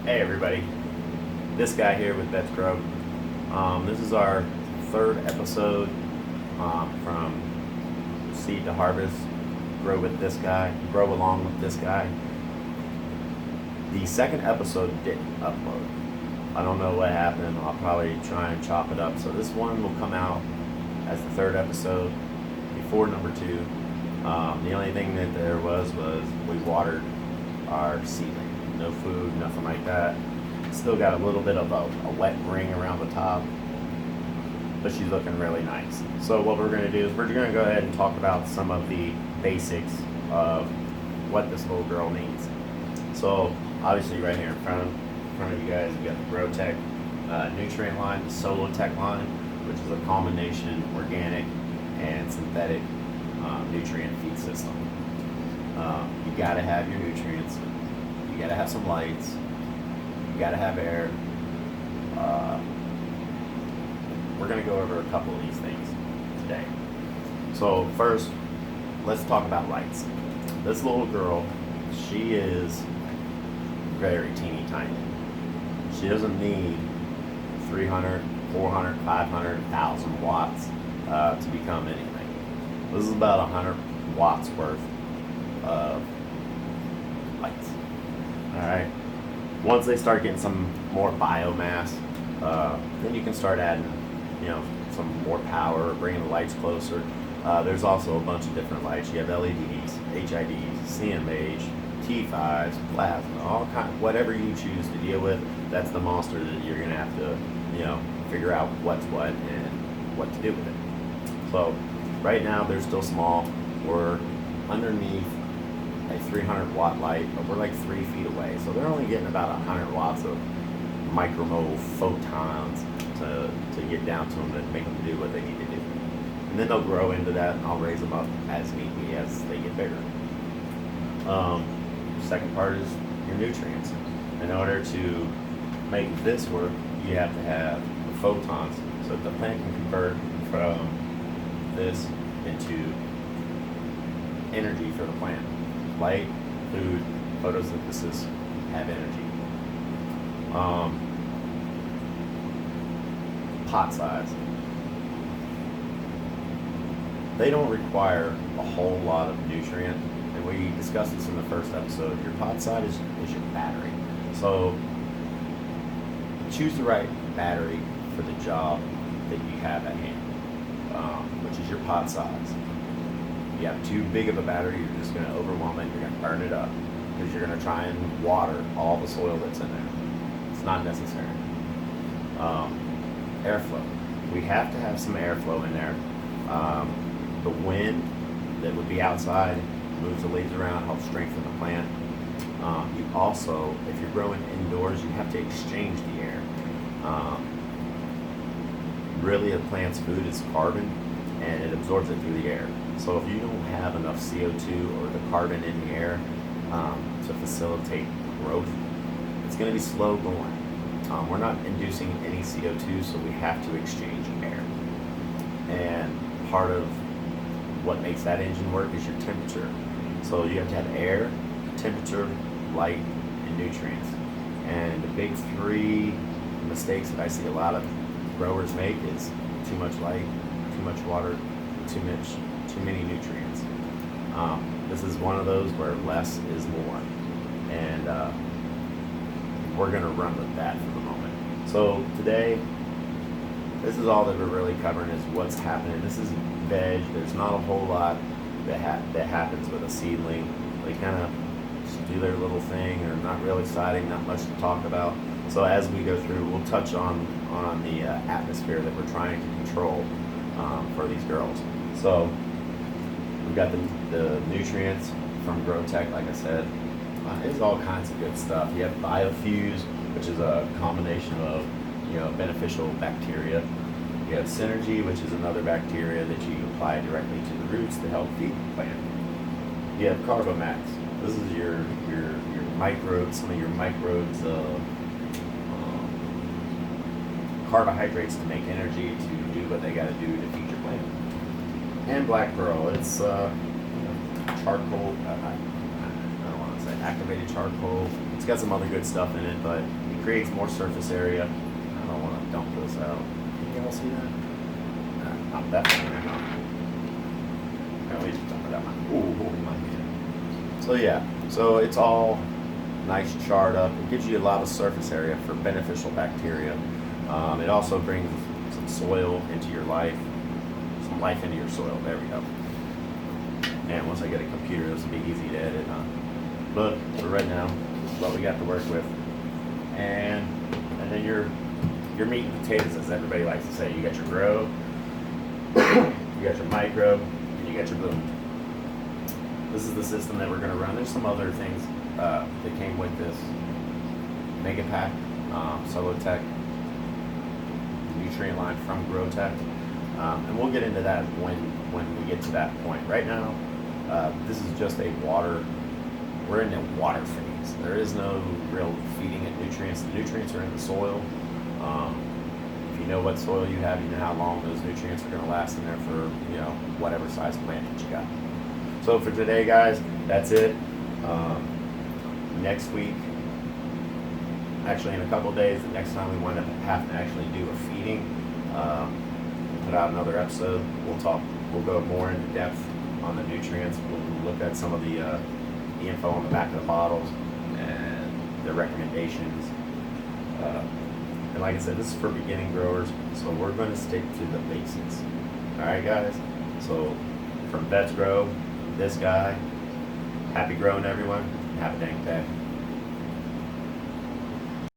Hey everybody, this guy here with Vets Grow. This is our third episode from seed to harvest. Grow with this guy, grow along with this guy. The second episode didn't upload. I don't know what happened. I'll probably try and chop it up. So this one will come out as the third episode before number two. The only thing that there was we watered our seedling. No food, nothing like that. Still got a little bit of a wet ring around the top, but she's looking really nice. So what we're going to do is we're going to go ahead and talk about some of the basics of what this little girl needs. So obviously right here in front of you guys, we got the GrowTech nutrient line, the Solotech line, which is a combination organic and synthetic nutrient feed system. You got to have your nutrients. You got to have some lights. You got to have air. We're going to go over a couple of these things today. So first, let's talk about lights. This little girl, she is very teeny tiny. She doesn't need 300, 400, 500, 1,000 watts to become anything. This is about 100 watts worth of lights. All right. Once they start getting some more biomass, then you can start adding, some more power, bringing the lights closer. There's also a bunch of different lights. You have LEDs, HIDs, CMH, T5s, plasma, all kind, whatever you choose to deal with. That's the monster that you're gonna have to, figure out what's what and what to do with it. So right now they're still small. We're underneath a 300 watt light, but we're like 3 feet away. So they're only getting about 100 watts of micromole photons to get down to them and make them do what they need to do. And then they'll grow into that, and I'll raise them up as need be as they get bigger. Second part is your nutrients. In order to make this work, you have to have the photons so that the plant can convert from this into energy for the plant. Light, food, photosynthesis, have energy. Pot size. They don't require a whole lot of nutrient, and we discussed this in the first episode. Your pot size is your battery. So choose the right battery for the job that you have at hand, which is your pot size. If you have too big of a battery, you're just going to overwhelm it. You're going to burn it up because you're going to try and water all the soil that's in there. It's not necessary. Airflow. We have to have some airflow in there. The wind that would be outside moves the leaves around, helps strengthen the plant. You also, if you're growing indoors, you have to exchange the air. Really, a plant's food is carbon, and it absorbs it through the air. So if you don't have enough CO2 or the carbon in the air to facilitate growth, it's going to be slow going. We're not inducing any CO2, so we have to exchange air. And part of what makes that engine work is your temperature. So you have to have air, temperature, light, and nutrients. And the big three mistakes that I see a lot of growers make is too much light, too much water, too many nutrients. This is one of those where less is more, and we're going to run with that for the moment. So today, this is all that we're really covering is what's happening. This is veg. There's not a whole lot that happens with a seedling. They kind of just do their little thing. They're not real exciting, not much to talk about. So as we go through, we'll touch on the atmosphere that we're trying to control for these girls. So we've got the nutrients from GrowTech, like I said. It's all kinds of good stuff. You have Biofuse, which is a combination of beneficial bacteria. You have Synergy, which is another bacteria that you apply directly to the roots to help feed the plant. You have Carbomax. This is your microbes, some of your microbes, carbohydrates to make energy to do what they got to do to feed your plant. And Black Pearl, it's charcoal. I don't want to say activated charcoal. It's got some other good stuff in it, but it creates more surface area. I don't want to dump this out. Can y'all see that? I'm definitely not. At least dump it out. Ooh, my hand. So yeah, so it's all nice charred up. It gives you a lot of surface area for beneficial bacteria. It also brings some soil into your life, some life into your soil. There we go. And once I get a computer, this will be easy to edit, huh? But for right now, this is what we got to work with. And then your meat and potatoes, as everybody likes to say. You got your grow, you got your micro, and you got your boom. This is the system that we're going to run. There's some other things that came with this Mega Pack, Solotech nutrient line from GrowTech, and we'll get into that when we get to that point. Right now, this is just a water. We're in the water phase. There is no real feeding it nutrients. The nutrients are in the soil. If you know what soil you have, you know how long those nutrients are going to last in there for whatever size plant that you got. So for today, guys, that's it. Next week, actually in a couple days, the next time we want to have to actually do a feeding, put out another episode. We'll go more into depth on the nutrients. We'll look at some of the info on the back of the bottles and the recommendations. And like I said, this is for beginning growers, so we're going to stick to the basics. All right, guys. So from Vets Grow, this guy, happy growing, everyone. Have a dang day.